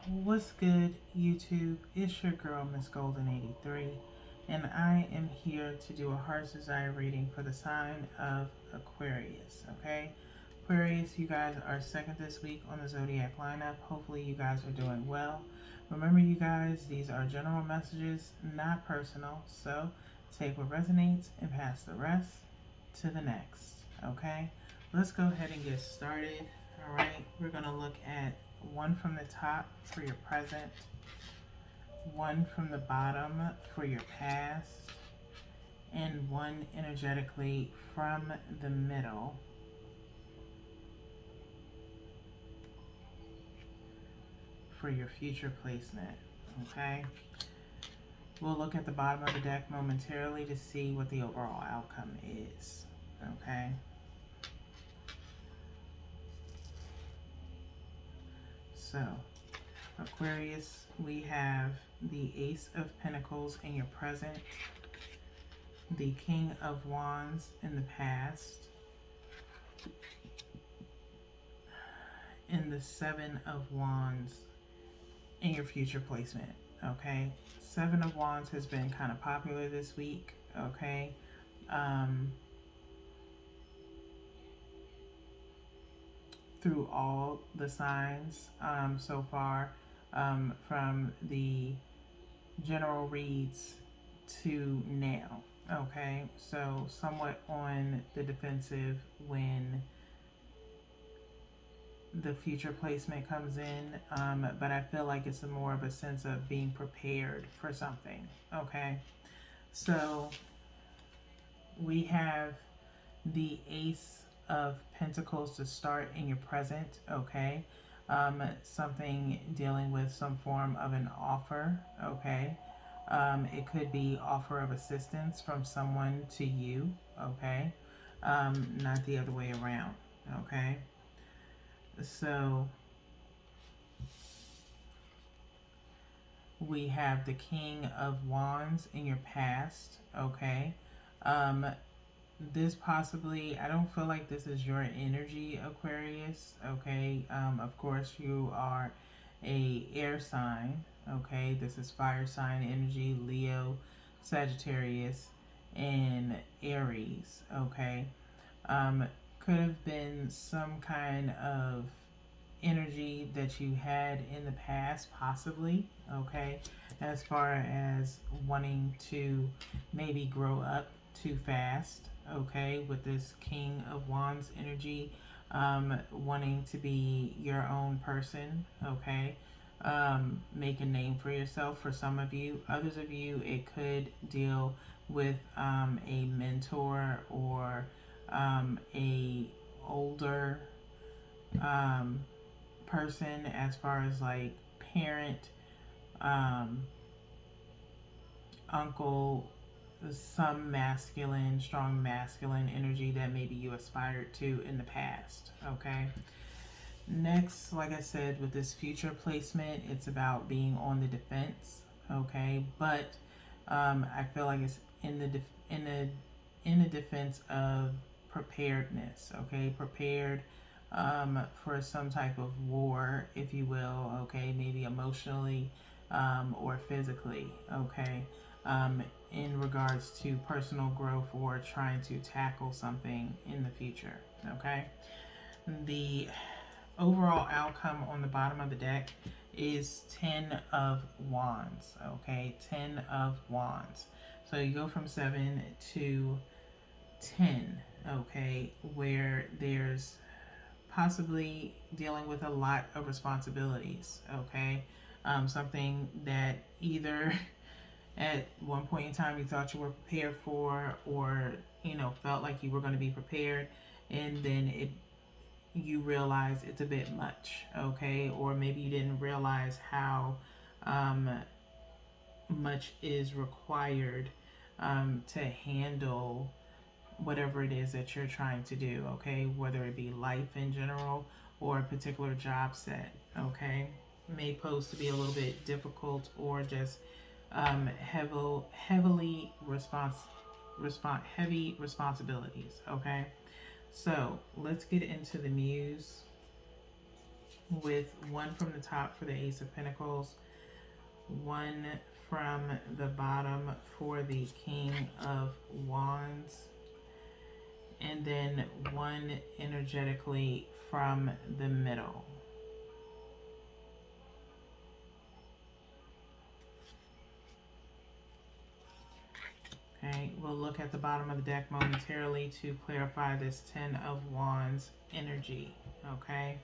What's good, YouTube? It's your girl, Miss Golden 83, and I am here to do a heart's desire reading for the sign of Aquarius. Okay, Aquarius, you guys are second this week on the zodiac lineup. Hopefully, you guys are doing well. Remember, you guys, these are general messages, not personal. So, take what resonates and pass the rest to the next. Okay, let's go ahead and get started. All right, we're gonna look at one from the top for your present, one from the bottom for your past, and one energetically from the middle for your future placement. Okay, we'll look at the bottom of the deck momentarily to see what the overall outcome is. Okay, so Aquarius, we have the Ace of Pentacles in your present, the King of Wands in the past, and the Seven of Wands in your future placement. Okay, Seven of Wands has been kind of popular this week. Okay, through all the signs so far, from the general reads to now. Okay, so somewhat on the defensive when the future placement comes in, but I feel like it's more of a sense of being prepared for something. Okay, so we have the Ace of Pentacles to start in your present. Okay, something dealing with some form of an offer. Okay, it could be offer of assistance from someone to you. Okay, not the other way around. Okay, so we have the King of Wands in your past. Okay, um, this possibly, I don't feel like this is your energy, Aquarius. Okay, of course you are a air sign. Okay, this is fire sign energy, Leo, Sagittarius, and Aries. Okay, could have been some kind of energy that you had in the past, possibly. Okay, as far as wanting to maybe grow up too fast. Okay, with this King of Wands energy, wanting to be your own person. Okay, make a name for yourself. For some of you, others of you, it could deal with a mentor or a older um, person, as far as like parent, um, uncle, some masculine, strong masculine energy that maybe you aspired to in the past. Okay, next, like I said, with this future placement, it's about being on the defense. Okay, but I feel like it's in the in the defense of preparedness. Okay, prepared for some type of war, if you will. Okay, maybe emotionally or physically. Okay, in regards to personal growth or trying to tackle something in the future. Okay, the overall outcome on the bottom of the deck is 10 of Wands. Okay, 10 of Wands. So you go from 7 to 10. Okay, where there's possibly dealing with a lot of responsibilities. Okay, something that either at one point in time you thought you were prepared for, or felt like you were going to be prepared, and then you realize it's a bit much. Okay, or maybe you didn't realize how much is required to handle whatever it is that you're trying to do. Okay, whether it be life in general or a particular job set. Okay, may pose to be a little bit difficult, or just heavily heavy responsibilities. Okay, so let's get into the muse with one from the top for the Ace of Pentacles, one from the bottom for the King of Wands, and then one energetically from the middle. Okay, we'll look at the bottom of the deck momentarily to clarify this Ten of Wands energy. Okay,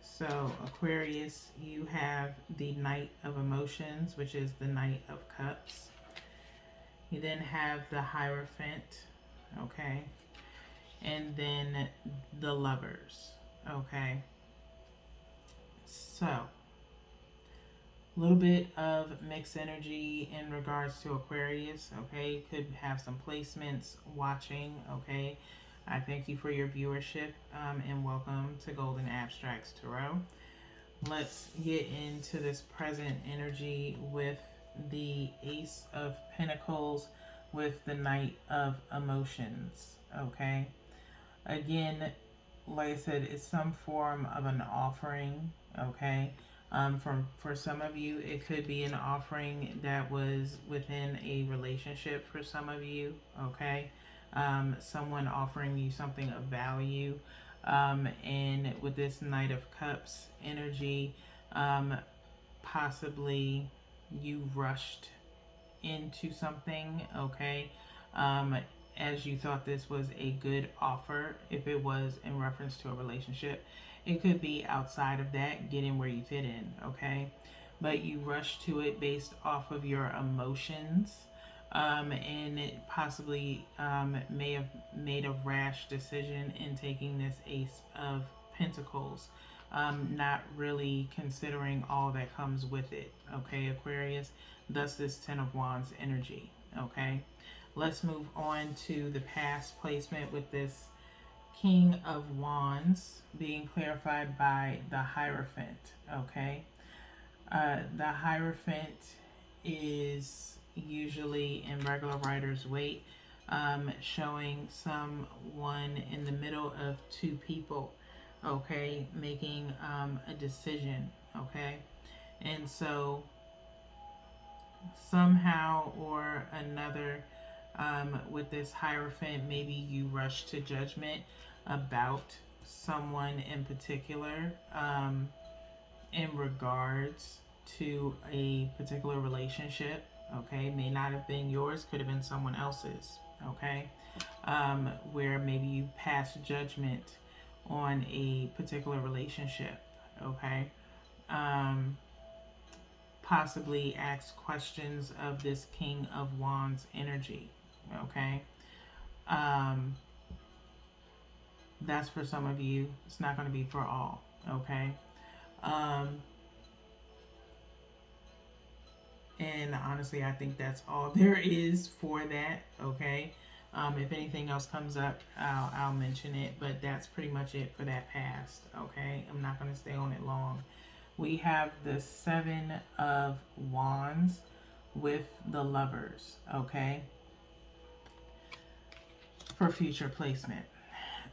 so Aquarius, you have the Knight of Emotions, which is the Knight of Cups. You then have the Hierophant, okay, and then the Lovers, okay. So, a little bit of mixed energy in regards to Aquarius, okay. You could have some placements watching, okay. I thank you for your viewership, and welcome to Golden Abstracts Tarot. Let's get into this present energy with the Ace of Pentacles with the Knight of Emotions, okay. Again, like I said, it's some form of an offering, okay. For some of you, it could be an offering that was within a relationship for some of you, okay. Someone offering you something of value, and with this Knight of Cups energy, possibly you rushed into something, okay, as you thought this was a good offer. If it was in reference to a relationship, it could be outside of that, getting where you fit in, okay, but you rushed to it based off of your emotions, and it possibly may have made a rash decision in taking this Ace of Pentacles, not really considering all that comes with it, okay, Aquarius. Thus this Ten of Wands energy, okay. Let's move on to the past placement with this King of Wands being clarified by the Hierophant, okay. The Hierophant is usually in regular writer's weight, showing someone in the middle of two people, okay, making a decision, okay. And so somehow or another, with this Hierophant, maybe you rush to judgment about someone in particular, in regards to a particular relationship, okay. May not have been yours, could have been someone else's, okay. Where maybe you pass judgment on a particular relationship, okay. Possibly ask questions of this King of Wands energy, okay. That's for some of you. It's not going to be for all, okay. And honestly, I think that's all there is for that, okay. If anything else comes up, I'll mention it, but that's pretty much it for that past, okay. I'm not going to stay on it long. We have the Seven of Wands with the Lovers, okay, for future placement.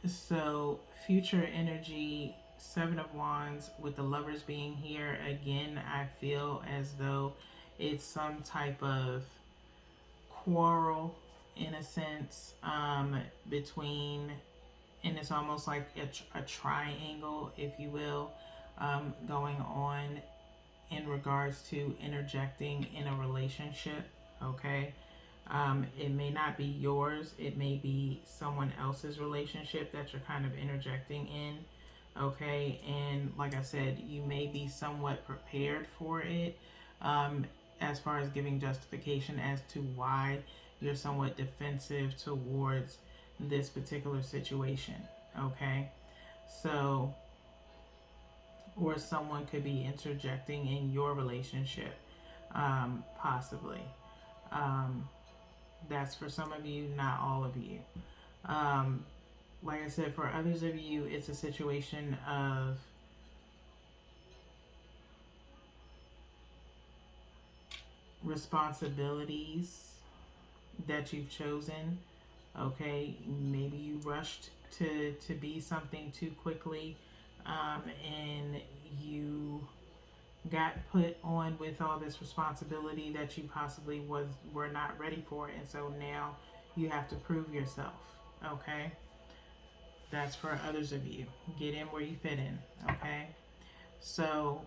So future energy, Seven of Wands with the Lovers being here again, I feel as though it's some type of quarrel in a sense, between, and it's almost like a triangle, if you will, going on in regards to interjecting in a relationship, okay. It may not be yours, it may be someone else's relationship that you're kind of interjecting in, okay. And like I said, you may be somewhat prepared for it, as far as giving justification as to why you're somewhat defensive towards this particular situation, okay. So, or someone could be interjecting in your relationship, possibly. That's for some of you, not all of you. Like I said, for others of you, it's a situation of responsibilities that you've chosen, okay. Maybe you rushed to be something too quickly, and you got put on with all this responsibility that you possibly were not ready for, and so now you have to prove yourself. Okay, that's for others of you. Get in where you fit in. Okay, so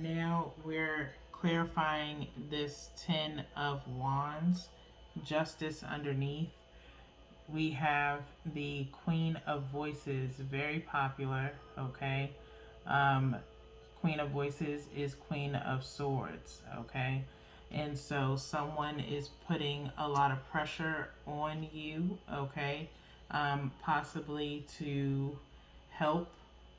now we're clarifying this 10 of Wands, Justice underneath. We have the Queen of Voices, very popular. Okay, um, Queen of Voices is Queen of Swords. Okay, and so someone is putting a lot of pressure on you. Okay, possibly to help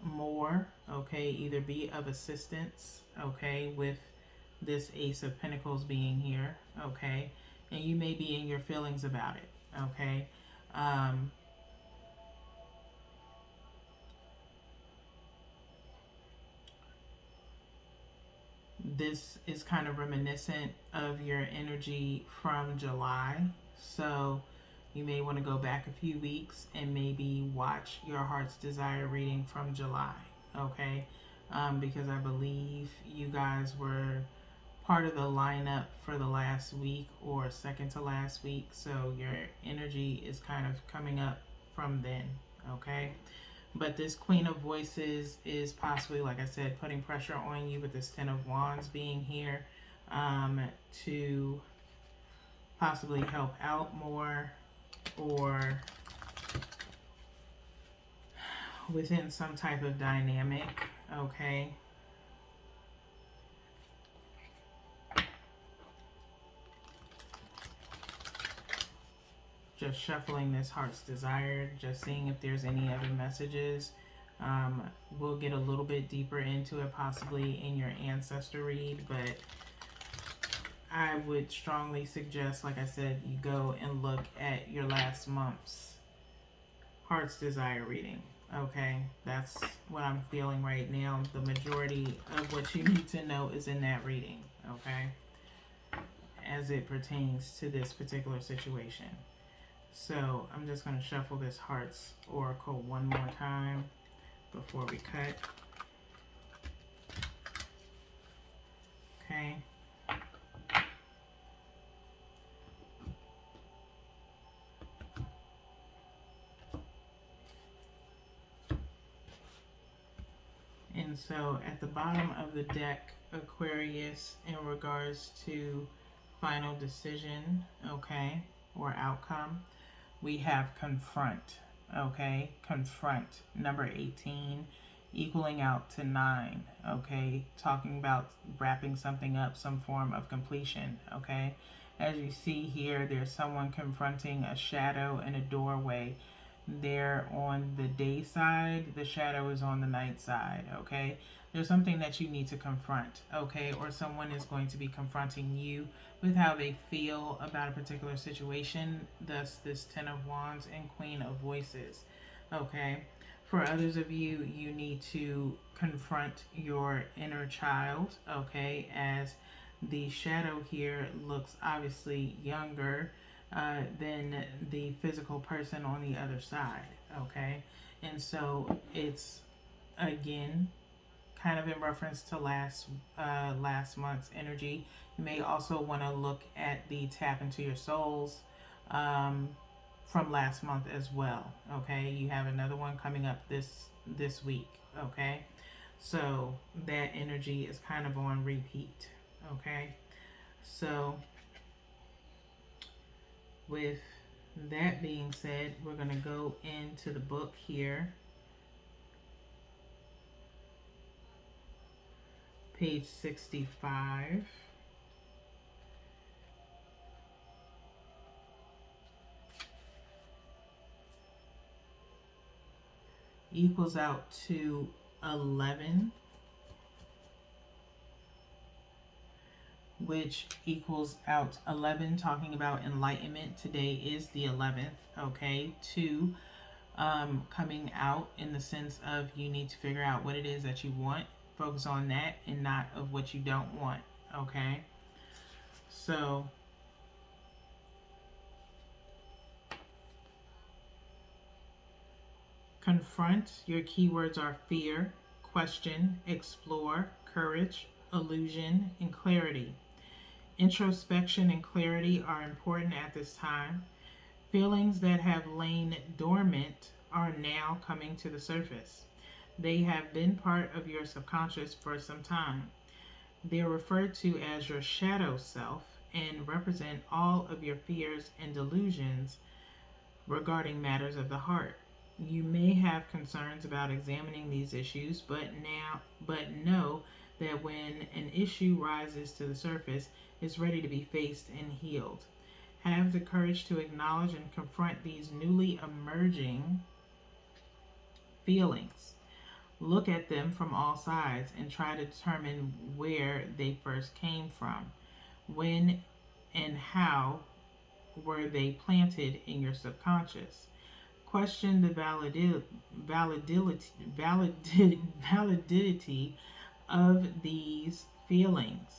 more. Okay, either be of assistance. Okay, with this Ace of Pentacles being here. Okay, and you may be in your feelings about it. Okay. Um, this is kind of reminiscent of your energy from July. So you may want to go back a few weeks and maybe watch your heart's desire reading from July. Okay. Because I believe you guys were part of the lineup for the last week or second to last week. So your energy is kind of coming up from then. Okay. But this Queen of Voices is possibly, like I said, putting pressure on you with this Ten of Wands being here, to possibly help out more, or within some type of dynamic. Okay. Just shuffling this heart's desire, just seeing if there's any other messages. We'll get a little bit deeper into it possibly in your ancestor read, but I would strongly suggest, like I said, you go and look at your last month's heart's desire reading. Okay, that's what I'm feeling right now. The majority of what you need to know is in that reading. Okay, as it pertains to this particular situation. So I'm just going to shuffle this Heart's Oracle one more time before we cut. Okay. And so at the bottom of the deck, Aquarius, in regards to final decision, okay, or outcome, we have confront. Okay, confront, number 18, equaling out to 9. Okay, talking about wrapping something up, some form of completion. Okay, as you see here, there's someone confronting a shadow in a doorway. They're on the day side, the shadow is on the night side. Okay, there's something that you need to confront. Okay, or someone is going to be confronting you with how they feel about a particular situation, thus this Ten of Wands and Queen of Voices. Okay, for others of you, you need to confront your inner child. Okay, as the shadow here looks obviously younger than the physical person on the other side. Okay, and so it's, again, kind of in reference to last month's energy. You may also want to look at the tap into your souls from last month as well. Okay, you have another one coming up this week. Okay, so that energy is kind of on repeat. Okay, so with that being said, we're going to go into the book here. Page 65. Equals out to 11, which equals out 11, talking about enlightenment. Today is the 11th. Okay, 2 coming out in the sense of you need to figure out what it is that you want, focus on that and not of what you don't want. Okay, so confront, your keywords are fear, question, explore, courage, illusion, and clarity. Introspection and clarity are important at this time. Feelings that have lain dormant are now coming to the surface. They have been part of your subconscious for some time. They're referred to as your shadow self and represent all of your fears and delusions regarding matters of the heart. You may have concerns about examining these issues, but know that when an issue rises to the surface, it's ready to be faced and healed. Have the courage to acknowledge and confront these newly emerging feelings. Look at them from all sides and try to determine where they first came from. When and how were they planted in your subconscious? Question the validity of these feelings.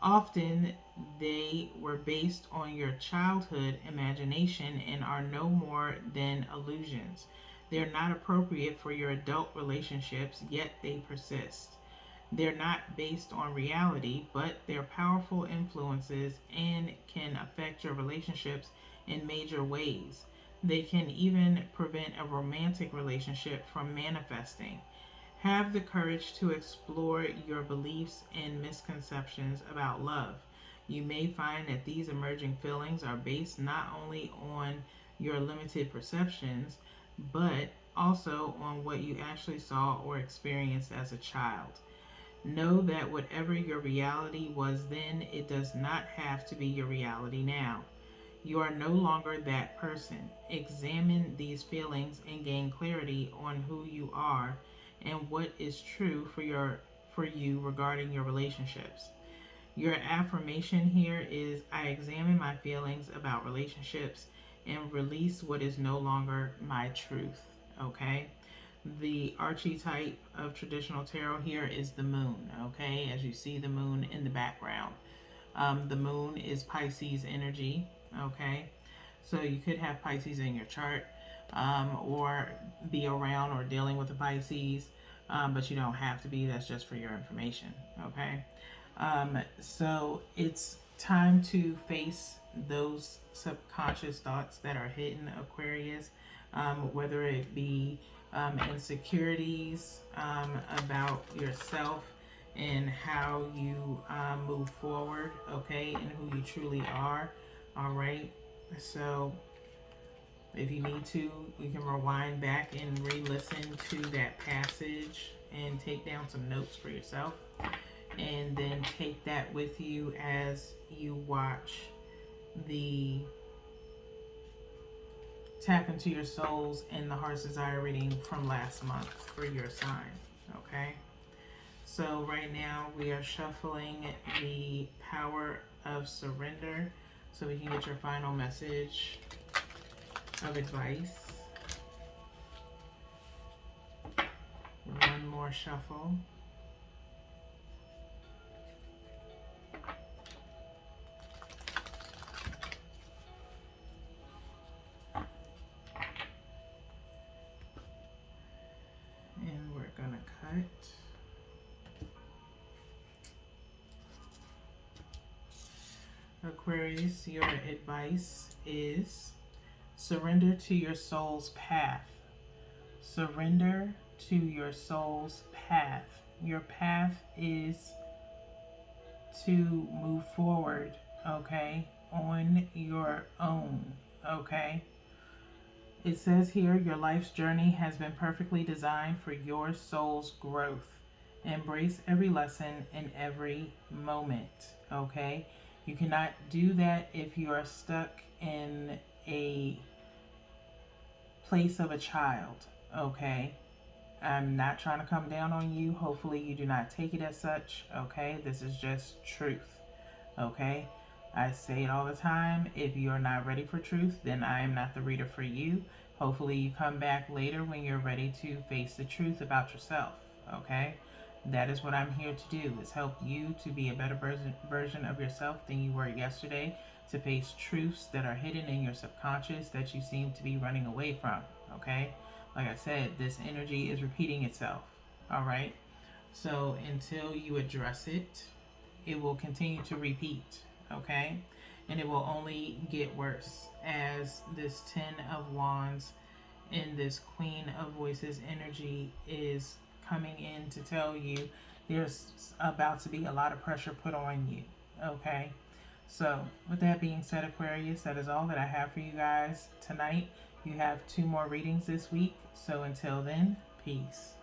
Often they were based on your childhood imagination and are no more than illusions. They're not appropriate for your adult relationships, yet they persist. They're not based on reality, but they're powerful influences and can affect your relationships in major ways. They can even prevent a romantic relationship from manifesting. Have the courage to explore your beliefs and misconceptions about love. You may find that these emerging feelings are based not only on your limited perceptions, but also on what you actually saw or experienced as a child. Know that whatever your reality was then, it does not have to be your reality now. You are no longer that person. Examine these feelings and gain clarity on who you are and what is true for you regarding your relationships. Your affirmation here is I examine my feelings about relationships and release what is no longer my truth. Okay? The archetype of traditional tarot here is the moon. Okay? As you see the moon in the background. The moon is Pisces energy. Okay? So you could have Pisces in your chart, or be around or dealing with the Pisces, but you don't have to be. That's just for your information. Okay? So it's time to face those subconscious thoughts that are hidden, Aquarius, whether it be insecurities about yourself and how you move forward, okay, and who you truly are. All right. So if you need to, you can rewind back and re-listen to that passage and take down some notes for yourself, and then take that with you as you watch the Tap into Your Souls and the Heart's Desire reading from last month for your sign. Okay? So right now we are shuffling the Power of Surrender so we can get your final message of advice. One more shuffle. And we're gonna cut. Aquarius, your advice is surrender to your soul's path. Surrender to your soul's path. Your path is to move forward, okay, on your own, okay? It says here, your life's journey has been perfectly designed for your soul's growth. Embrace every lesson in every moment, okay? You cannot do that if you are stuck in a place of a child, okay? I'm not trying to come down on you. Hopefully you do not take it as such, okay? This is just truth, okay? I say it all the time. If you're not ready for truth, then I am not the reader for you. Hopefully you come back later when you're ready to face the truth about yourself, okay? That is what I'm here to do, is help you to be a better version of yourself than you were yesterday, to face truths that are hidden in your subconscious that you seem to be running away from, okay? Like I said, this energy is repeating itself, All right. So until you address it, it will continue to repeat. Okay. And it will only get worse as this Ten of Wands and this Queen of Voices energy is coming in to tell you there's about to be a lot of pressure put on you. Okay. So, with that being said, Aquarius, that is all that I have for you guys tonight. You have 2 more readings this week. So, until then, peace.